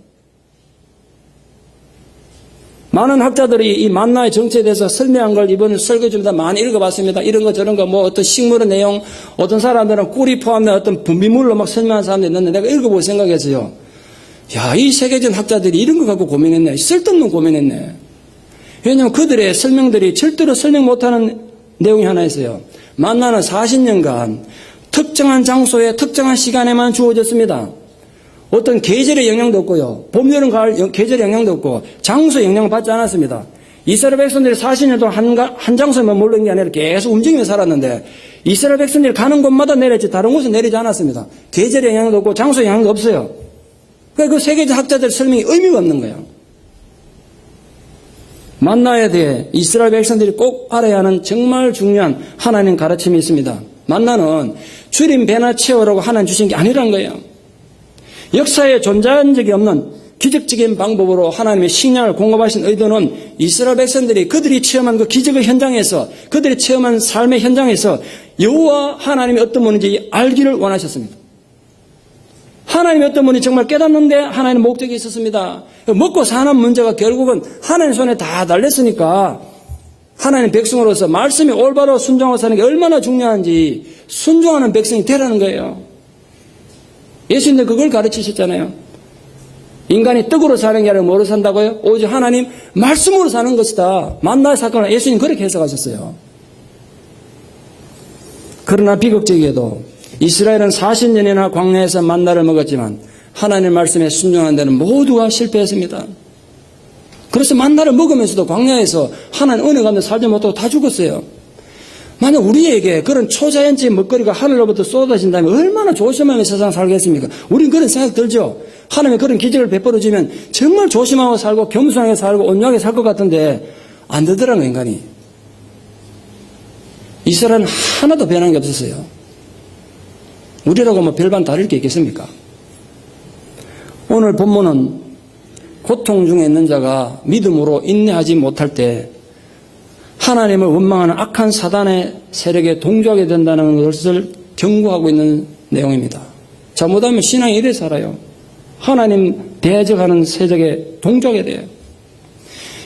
많은 학자들이 이 만나의 정체에 대해서 설명한 걸 이번 설교 중에 많이 읽어봤습니다. 이런 거 저런 거 뭐 어떤 식물의 내용, 어떤 사람들은 꿀이 포함된 어떤 분비물로 막 설명한 사람도 있는데 내가 읽어보고 생각했어요. 야, 이 세계적인 학자들이 이런 거 갖고 고민했네. 쓸데없는 고민했네. 왜냐하면 그들의 설명들이 절대로 설명 못하는 내용이 하나 있어요. 만나는 40년간 특정한 장소에 특정한 시간에만 주어졌습니다. 어떤 계절의 영향도 없고요. 봄, 여름, 가을 계절의 영향도 없고 장소의 영향을 받지 않았습니다. 이스라엘 백성들이 40년 동안 한 장소에만 몰린 게 아니라 계속 움직이면서 살았는데 이스라엘 백성들이 가는 곳마다 내렸지 다른 곳에 내리지 않았습니다. 계절의 영향도 없고 장소의 영향도 없어요. 그러니까 그 세계적 학자들의 설명이 의미가 없는 거예요. 만나에 대해 이스라엘 백성들이 꼭 알아야 하는 정말 중요한 하나님 가르침이 있습니다. 만나는 줄임 배나 채우라고 하나님 주신 게 아니라는 거예요. 역사에 존재한 적이 없는 기적적인 방법으로 하나님의 식량을 공급하신 의도는 이스라엘 백성들이 그들이 체험한 그 기적의 현장에서 그들이 체험한 삶의 현장에서 여호와 하나님이 어떤 분인지 알기를 원하셨습니다. 하나님이 어떤 분이 정말 깨닫는데 하나님의 목적이 있었습니다. 먹고 사는 문제가 결국은 하나님 손에 다 달렸으니까 하나님 백성으로서 말씀이 올바로 순종하고 사는 게 얼마나 중요한지 순종하는 백성이 되라는 거예요. 예수님도 그걸 가르치셨잖아요. 인간이 떡으로 사는 게 아니라 뭐로 산다고요? 오직 하나님 말씀으로 사는 것이다. 만나의 사건을 예수님 그렇게 해석하셨어요. 그러나 비극적이게도 이스라엘은 40년이나 광야에서 만나를 먹었지만 하나님의 말씀에 순종하는 데는 모두가 실패했습니다. 그래서 만나를 먹으면서도 광야에서 하나님 은혜 가운데 살지 못하고 다 죽었어요. 만약 우리에게 그런 초자연적인 먹거리가 하늘로부터 쏟아진다면 얼마나 조심하며 세상 살겠습니까? 우리는 그런 생각 들죠? 하나님이 그런 기적을 베풀어주면 정말 조심하고 살고 겸손하게 살고 온유하게 살 것 같은데 안 되더라고요, 인간이. 이스라엘은 하나도 변한 게 없었어요. 우리라고 뭐 별반 다를 게 있겠습니까? 오늘 본문은 고통 중에 있는 자가 믿음으로 인내하지 못할 때 하나님을 원망하는 악한 사단의 세력에 동조하게 된다는 것을 경고하고 있는 내용입니다. 잘못하면 신앙이 이래 살아요. 하나님 대적하는 세력에 동조하게 돼요.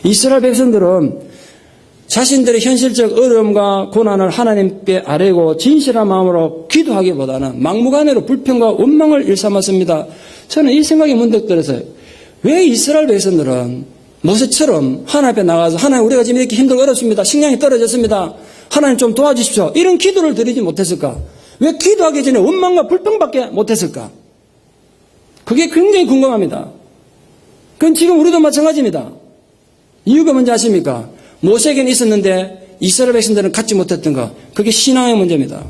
이스라엘 백성들은 자신들의 현실적 어려움과 고난을 하나님께 아뢰고 진실한 마음으로 기도하기보다는 막무가내로 불평과 원망을 일삼았습니다. 저는 이 생각이 문득 들었어요. 왜 이스라엘 백성들은 모세처럼 하나님 앞에 나가서 하나님 우리가 지금 이렇게 힘들고 어렵습니다. 식량이 떨어졌습니다. 하나님 좀 도와주십시오. 이런 기도를 드리지 못했을까? 왜 기도하기 전에 원망과 불평밖에 못했을까? 그게 굉장히 궁금합니다. 그건 지금 우리도 마찬가지입니다. 이유가 뭔지 아십니까? 모세에게는 있었는데 이스라엘 백성들은 갖지 못했던 것. 그게 신앙의 문제입니다.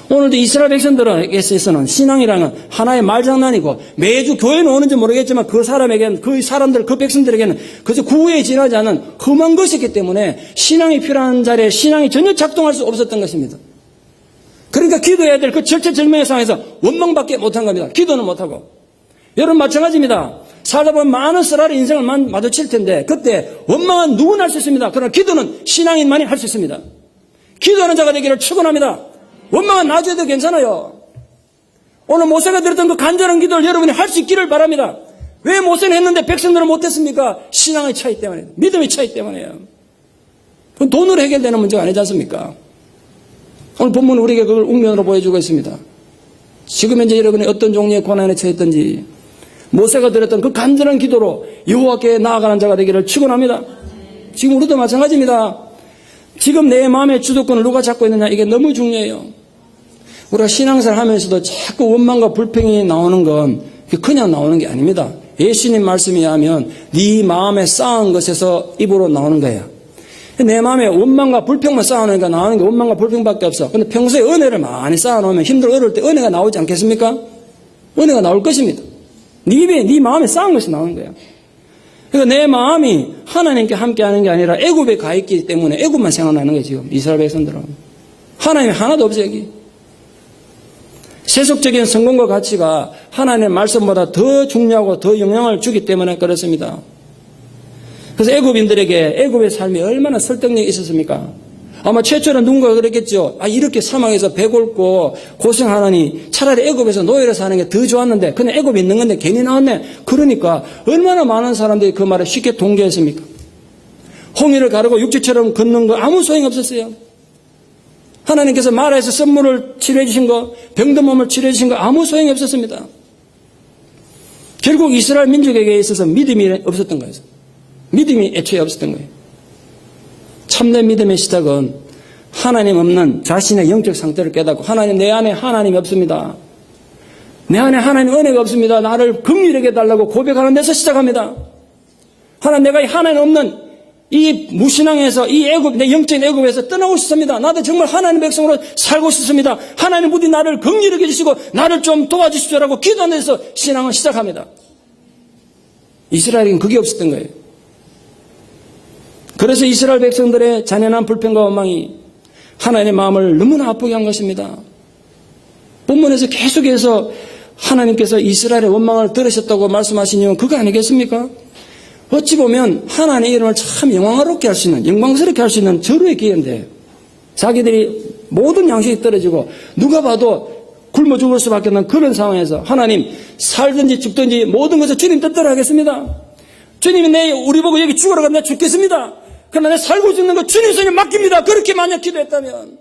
오늘도 이스라엘 백성들에게서는 신앙이라는 하나의 말장난이고 매주 교회는 오는지 모르겠지만 그 사람에게는 그 사람들 그 백성들에게는 그저 구애에 지나지 않은 험한 것이기 때문에 신앙이 필요한 자리에 신앙이 전혀 작동할 수 없었던 것입니다. 그러니까 기도해야 될 그 절체절명의 상황에서 원망밖에 못한 겁니다. 기도는 못하고. 여러분 마찬가지입니다. 살다 보면 많은 쓰라리 인생을 마주칠 텐데 그때 원망은 누구나 할 수 있습니다. 그러나 기도는 신앙인만이 할 수 있습니다. 기도하는 자가 되기를 축원합니다. 원망은 나중에도 괜찮아요. 오늘 모세가 드렸던 그 간절한 기도를 여러분이 할 수 있기를 바랍니다. 왜 모세는 했는데 백성들은 못했습니까? 신앙의 차이 때문에, 믿음의 차이 때문에요. 그건 돈으로 해결되는 문제가 아니지 않습니까? 오늘 본문은 우리에게 그걸 웅면으로 보여주고 있습니다. 지금 현재 여러분이 어떤 종류의 고난에 처했든지 모세가 드렸던 그 간절한 기도로 여호와께 나아가는 자가 되기를 축원합니다. 지금 우리도 마찬가지입니다. 지금 내 마음의 주도권을 누가 잡고 있느냐 이게 너무 중요해요. 우리가 신앙생활 하면서도 자꾸 원망과 불평이 나오는 건 그냥 나오는 게 아닙니다. 예수님 말씀에 의하면 네 마음에 쌓은 것에서 입으로 나오는 거예요. 내 마음에 원망과 불평만 쌓아놓으니까 나오는 게 원망과 불평밖에 없어. 근데 평소에 은혜를 많이 쌓아놓으면 힘들고 어려울 때 은혜가 나오지 않겠습니까? 은혜가 나올 것입니다. 네 입에, 네 마음에 쌓은 것이 나오는 거예요. 그러니까 내 마음이 하나님께 함께하는 게 아니라 애굽에 가 있기 때문에 애굽만 생각나는 거예요. 지금 이스라엘 백성들은 하나님이 하나도 없어요. 여기 세속적인 성공과 가치가 하나님의 말씀보다 더 중요하고 더 영향을 주기 때문에 그렇습니다. 그래서 애굽인들에게 애굽의 삶이 얼마나 설득력이 있었습니까? 아마 최초로 누군가 그랬겠죠. 이렇게 사막에서 배골고 고생하느니 차라리 애굽에서 노예로 사는 게 더 좋았는데 그냥 애굽에 있는 건데 괜히 나왔네. 그러니까 얼마나 많은 사람들이 그 말에 쉽게 동조했습니까? 홍해를 가르고 육지처럼 걷는 거 아무 소용이 없었어요. 하나님께서 마라에서 선물을 치료해 주신 거, 병든 몸을 치료해 주신 거 아무 소용이 없었습니다. 결국 이스라엘 민족에게 있어서 믿음이 없었던 거예요. 믿음이 애초에 없었던 거예요. 참된 믿음의 시작은 하나님 없는 자신의 영적 상태를 깨닫고 하나님 내 안에 하나님이 없습니다. 내 안에 하나님 은혜가 없습니다. 나를 긍휼하게 해달라고 고백하는 데서 시작합니다. 하나님 내가 하나님 없는 이 무신앙에서 이 애굽 내 영적인 애굽에서 떠나고 싶습니다. 나도 정말 하나님 백성으로 살고 싶습니다. 하나님 부디 나를 긍휼하게 해주시고 나를 좀 도와주십시오라고 기도하는 데서 신앙은 시작합니다. 이스라엘에게는 그게 없었던 거예요. 그래서 이스라엘 백성들의 잔인한 불평과 원망이 하나님의 마음을 너무나 아프게 한 것입니다. 본문에서 계속해서 하나님께서 이스라엘의 원망을 들으셨다고 말씀하신 이유는 그거 아니겠습니까? 어찌 보면 하나님의 이름을 참 영광스럽게 할 수 있는, 영광스럽게 할 수 있는 절호의 기회인데 자기들이 모든 양식이 떨어지고 누가 봐도 굶어 죽을 수밖에 없는 그런 상황에서 하나님 살든지 죽든지 모든 것을 주님 뜻대로 하겠습니다. 주님이 우리 보고 여기 죽으러 가면 내가 죽겠습니다. 그러나 내 살고 죽는 거 주님 손에 맡깁니다. 그렇게 만약 기도했다면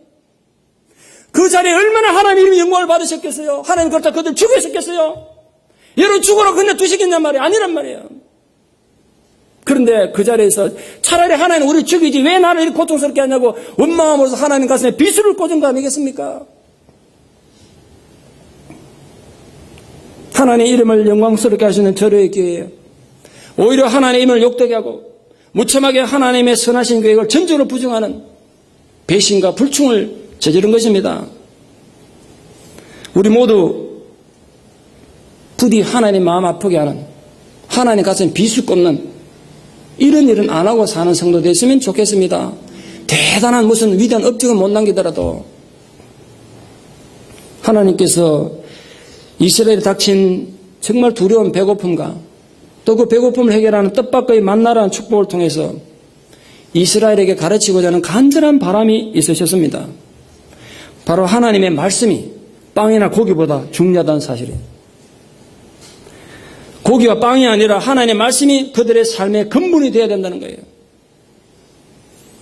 그 자리에 얼마나 하나님 이름의 영광을 받으셨겠어요? 하나님 그렇다 그들 죽으셨겠어요? 여러분 죽으러 그냥 두시겠냔 말이에요? 아니란 말이에요. 그런데 그 자리에서 차라리 하나님 우리를 죽이지 왜 나를 이렇게 고통스럽게 하냐고 원망함으로써 하나님 가슴에 비수를 꽂은 거 아니겠습니까? 하나님의 이름을 영광스럽게 하시는 절호의 기회예요. 오히려 하나님의 이름을 욕되게 하고 무참하게 하나님의 선하신 계획을 전적으로 부정하는 배신과 불충을 저지른 것입니다. 우리 모두 부디 하나님 마음 아프게 하는 하나님 가슴에 비수 꽂는 이런 일은 안 하고 사는 성도 됐으면 좋겠습니다. 대단한 무슨 위대한 업적은 못 남기더라도 하나님께서 이스라엘에 닥친 정말 두려운 배고픔과 또 그 배고픔을 해결하는 뜻밖의 만나라는 축복을 통해서 이스라엘에게 가르치고자 하는 간절한 바람이 있으셨습니다. 바로 하나님의 말씀이 빵이나 고기보다 중요하다는 사실이에요. 고기와 빵이 아니라 하나님의 말씀이 그들의 삶의 근본이 되어야 된다는 거예요.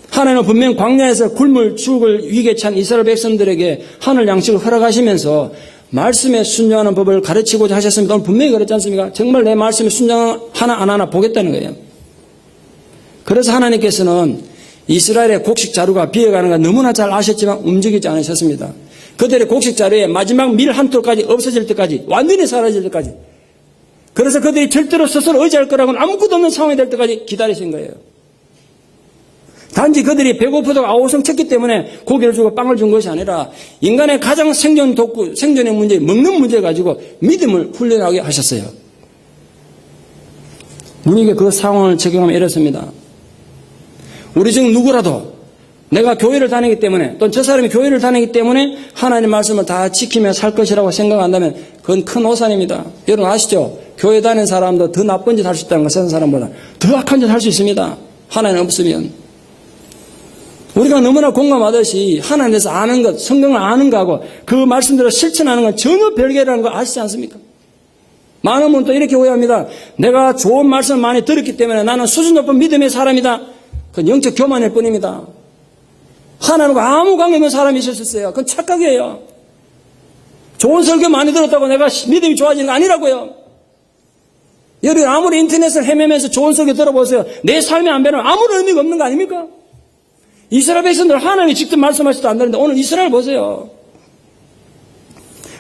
하나님은 분명 광야에서 굶을 죽을 위기에 찬 이스라엘 백성들에게 하늘 양식을 허락하시면서 말씀에 순종하는 법을 가르치고자 하셨습니다. 오늘 분명히 그랬지 않습니까? 정말 내 말씀에 순종하나 안 하나 보겠다는 거예요. 그래서 하나님께서는 이스라엘의 곡식 자루가 비어가는 걸 너무나 잘 아셨지만 움직이지 않으셨습니다. 그들의 곡식 자루에 마지막 밀 한 톨까지 없어질 때까지, 완전히 사라질 때까지, 그래서 그들이 절대로 스스로 의지할 거라고는 아무것도 없는 상황이 될 때까지 기다리신 거예요. 단지 그들이 배고프다고 아우성 쳤기 때문에 고기를 주고 빵을 준 것이 아니라 인간의 가장 생존의 문제, 먹는 문제 가지고 믿음을 훈련하게 하셨어요. 우리에게 그 상황을 적용하면 이렇습니다. 우리 중 누구라도 내가 교회를 다니기 때문에 또는 저 사람이 교회를 다니기 때문에 하나님의 말씀을 다 지키며 살 것이라고 생각한다면 그건 큰 오산입니다. 여러분 아시죠? 교회 다니는 사람도 더 나쁜 짓 할 수 있다는 것, 세상 사람보다 더 악한 짓 할 수 있습니다. 하나님 없으면. 우리가 너무나 공감하듯이 하나님에 대해서 아는 것, 성경을 아는 거하고 그 말씀대로 실천하는 건 전혀 별개라는 거 아시지 않습니까? 많은 분은 또 이렇게 오해합니다. 내가 좋은 말씀을 많이 들었기 때문에 나는 수준 높은 믿음의 사람이다. 그건 영적 교만일 뿐입니다. 하나님과 아무 관계 없는 사람이 있을 수 있어요. 그건 착각이에요. 좋은 설교 많이 들었다고 내가 믿음이 좋아지는 거 아니라고요. 여러분 아무리 인터넷을 헤매면서 좋은 설교 들어보세요. 내 삶에 안 변하면 아무런 의미가 없는 거 아닙니까? 이스라엘 백성들 하나님이 직접 말씀하시지도 않는데 오늘 이스라엘 보세요.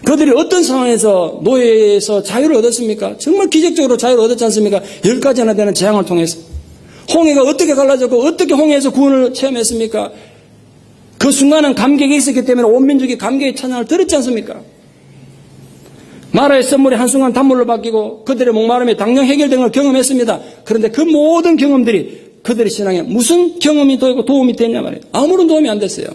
그들이 어떤 상황에서 노예에서 자유를 얻었습니까? 정말 기적적으로 자유를 얻었지 않습니까? 10가지나 되는 재앙을 통해서. 홍해가 어떻게 갈라졌고 어떻게 홍해에서 구원을 체험했습니까? 그 순간은 감격이 있었기 때문에 온 민족이 감격의 찬양을 들었지 않습니까? 나라의 썰물이 한순간 단물로 바뀌고 그들의 목마름이 당장 해결된 걸 경험했습니다. 그런데 그 모든 경험들이 그들의 신앙에 무슨 경험이 도움이 됐냐 말이에요. 아무런 도움이 안 됐어요.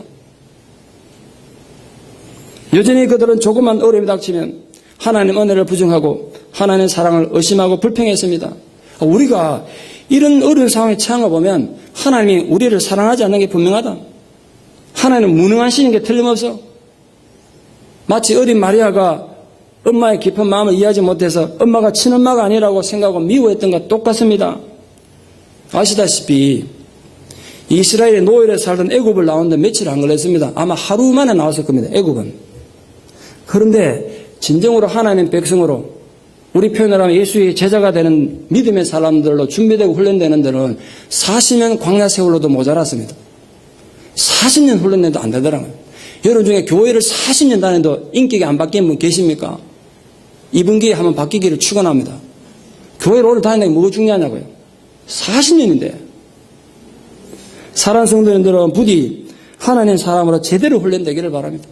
여전히 그들은 조그만 어려움이 닥치면 하나님 은혜를 부정하고 하나님의 사랑을 의심하고 불평했습니다. 우리가 이런 어려운 상황에 처한 보면 하나님이 우리를 사랑하지 않는 게 분명하다. 하나님은 무능한 신인 게 틀림없어. 마치 어린 마리아가 엄마의 깊은 마음을 이해하지 못해서 엄마가 친엄마가 아니라고 생각하고 미워했던 것과 똑같습니다. 아시다시피 이스라엘의 노예로 살던 애굽을 나오는데 며칠 안 걸렸습니다. 아마 하루 만에 나왔을 겁니다. 애굽은. 그런데 진정으로 하나님 백성으로 우리 표현을 하면 예수의 제자가 되는 믿음의 사람들로 준비되고 훈련되는 데는 40년 광야 세월로도 모자랐습니다. 40년 훈련돼도 안 되더라고요. 여러분 중에 교회를 40년 다녀도 인격이 안 바뀐 분 계십니까? 이번 기회에 한번 바뀌기를 축원합니다. 교회를 오래 다니는 게 뭐가 중요하냐고요. 40년인데. 사랑하는 성도님들은 부디 하나님 사람으로 제대로 훈련되기를 바랍니다.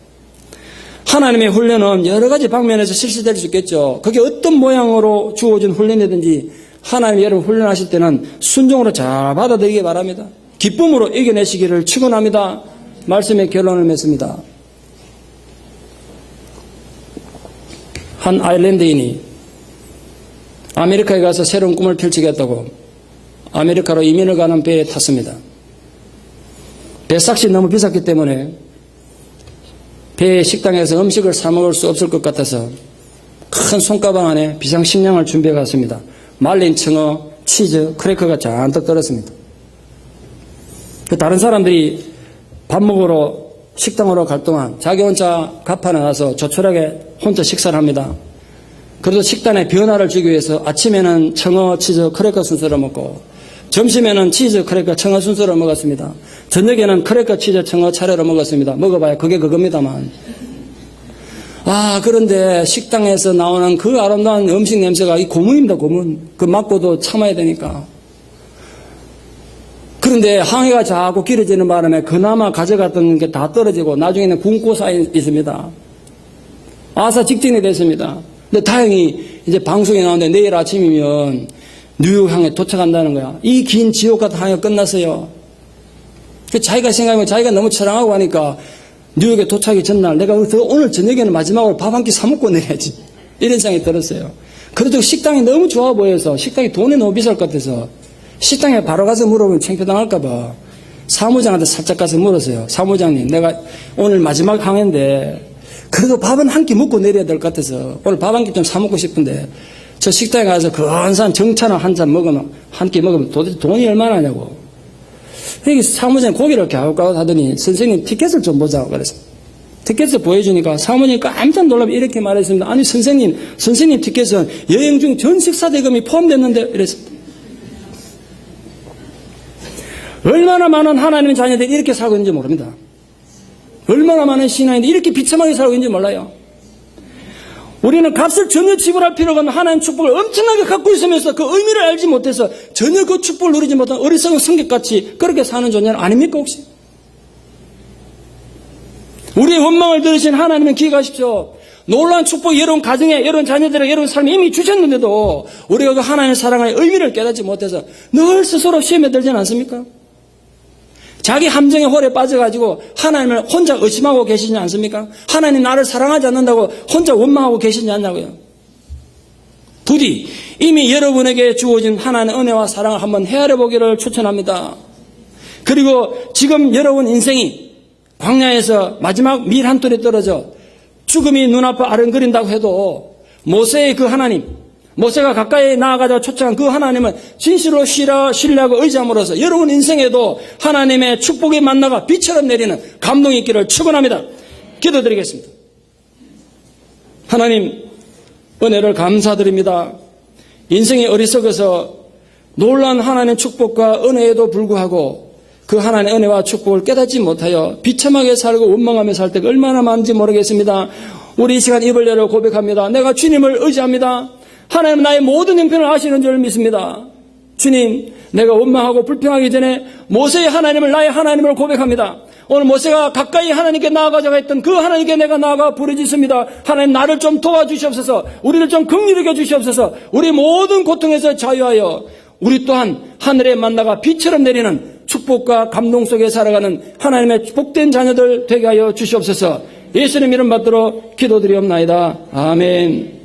하나님의 훈련은 여러 가지 방면에서 실시될 수 있겠죠. 그게 어떤 모양으로 주어진 훈련이든지 하나님이 여러분 훈련하실 때는 순종으로 잘 받아들이기 바랍니다. 기쁨으로 이겨내시기를 축원합니다. 말씀의 결론을 맺습니다. 한 아일랜드인이 아메리카에 가서 새로운 꿈을 펼치겠다고 아메리카로 이민을 가는 배에 탔습니다. 배 삭시 너무 비쌌기 때문에 배의 식당에서 음식을 사 먹을 수 없을 것 같아서 큰 손가방 안에 비상식량을 준비해 갔습니다. 말린 청어, 치즈, 크래커가 잔뜩 들었습니다. 다른 사람들이 밥 먹으러 식당으로 갈 동안 자기 혼자 갑판에 나서 조촐하게 혼자 식사를 합니다. 그래도 식단에 변화를 주기 위해서 아침에는 청어, 치즈, 크래커 순서로 먹고 점심에는 치즈, 크래커, 청어 순서로 먹었습니다. 저녁에는 크래커, 치즈, 청어 차례로 먹었습니다. 먹어봐야 그게 그겁니다만. 그런데 식당에서 나오는 그 아름다운 음식 냄새가 이 고문입니다, 고문. 그 맡고도 참아야 되니까. 그런데 항해가 자꾸 길어지는 바람에 그나마 가져갔던 게 다 떨어지고 나중에는 굶고 쌓여 있습니다. 아사 직전이 됐습니다. 근데 다행히 이제 방송에 나오는데 내일 아침이면 뉴욕 항에 도착한다는 거야. 이 긴 지옥 같은 항해가 끝났어요. 자기가 생각하면 자기가 너무 처량하고 하니까 뉴욕에 도착하기 전날 내가 오늘 저녁에는 마지막으로 밥 한 끼 사 먹고 내야지. 이런 생각이 들었어요. 그래도 식당이 너무 좋아 보여서 식당이 돈이 너무 비쌀 것 같아서 식당에 바로 가서 물어보면 창피당할까봐 사무장한테 살짝 가서 물었어요. 사무장님, 내가 오늘 마지막 항해인데 그래도 밥은 한 끼 먹고 내려야 될 것 같아서 오늘 밥 한 끼 좀 사 먹고 싶은데 저 식당에 가서 근사한 정차나 한 잔 먹으면 한 끼 먹으면 도대체 돈이 얼마나 하냐고. 여기 사무장이 고기를 갸웃갸웃 하더니 선생님 티켓을 좀 보자고 그래서 티켓을 보여주니까 사모님이 깜짝 놀라면 이렇게 말했습니다. 아니 선생님 티켓은 여행 중 전 식사 대금이 포함됐는데 이랬습니다. 얼마나 많은 하나님의 자녀들이 이렇게 살고 있는지 모릅니다. 얼마나 많은 신앙인들이 이렇게 비참하게 살고 있는지 몰라요. 우리는 값을 전혀 지불할 필요가 없는 하나님의 축복을 엄청나게 갖고 있으면서 그 의미를 알지 못해서 전혀 그 축복을 누리지 못한 어리석은 성격같이 그렇게 사는 존재는 아닙니까 혹시? 우리의 원망을 들으신 하나님은 기억하십시오. 놀라운 축복 여러분 가정에 여러분 자녀들에게 여러분 삶에 이미 주셨는데도 우리가 그 하나님의 사랑의 의미를 깨닫지 못해서 늘 스스로 시험에 들지는 않습니까? 자기 함정의 홀에 빠져가지고 하나님을 혼자 의심하고 계시지 않습니까? 하나님 나를 사랑하지 않는다고 혼자 원망하고 계시지 않냐고요. 부디 이미 여러분에게 주어진 하나님의 은혜와 사랑을 한번 헤아려 보기를 추천합니다. 그리고 지금 여러분 인생이 광야에서 마지막 밀 한 톨이 떨어져 죽음이 눈앞에 아른거린다고 해도 모세의 그 하나님, 모세가 가까이 나아가자 초청한 그 하나님은 진실로 신뢰하고 의지함으로써 여러분 인생에도 하나님의 축복의 만나가 비처럼 내리는 감동이 있기를 축원합니다. 기도드리겠습니다. 하나님 은혜를 감사드립니다. 인생이 어리석어서 놀라운 하나님의 축복과 은혜에도 불구하고 그 하나님의 은혜와 축복을 깨닫지 못하여 비참하게 살고 원망하며 살 때가 얼마나 많은지 모르겠습니다. 우리 이 시간 입을 열어 고백합니다. 내가 주님을 의지합니다. 하나님은 나의 모든 형편을 아시는 줄 믿습니다. 주님, 내가 원망하고 불평하기 전에 모세의 하나님을 나의 하나님을 고백합니다. 오늘 모세가 가까이 하나님께 나아가자고 했던 그 하나님께 내가 나아가 부르짖습니다. 하나님 나를 좀 도와주시옵소서. 우리를 좀 긍휼히 여겨 주시옵소서. 우리 모든 고통에서 자유하여 우리 또한 하늘의 만나가 비처럼 내리는 축복과 감동 속에 살아가는 하나님의 복된 자녀들 되게 하여 주시옵소서. 예수님 이름 받들어 기도드리옵나이다. 아멘.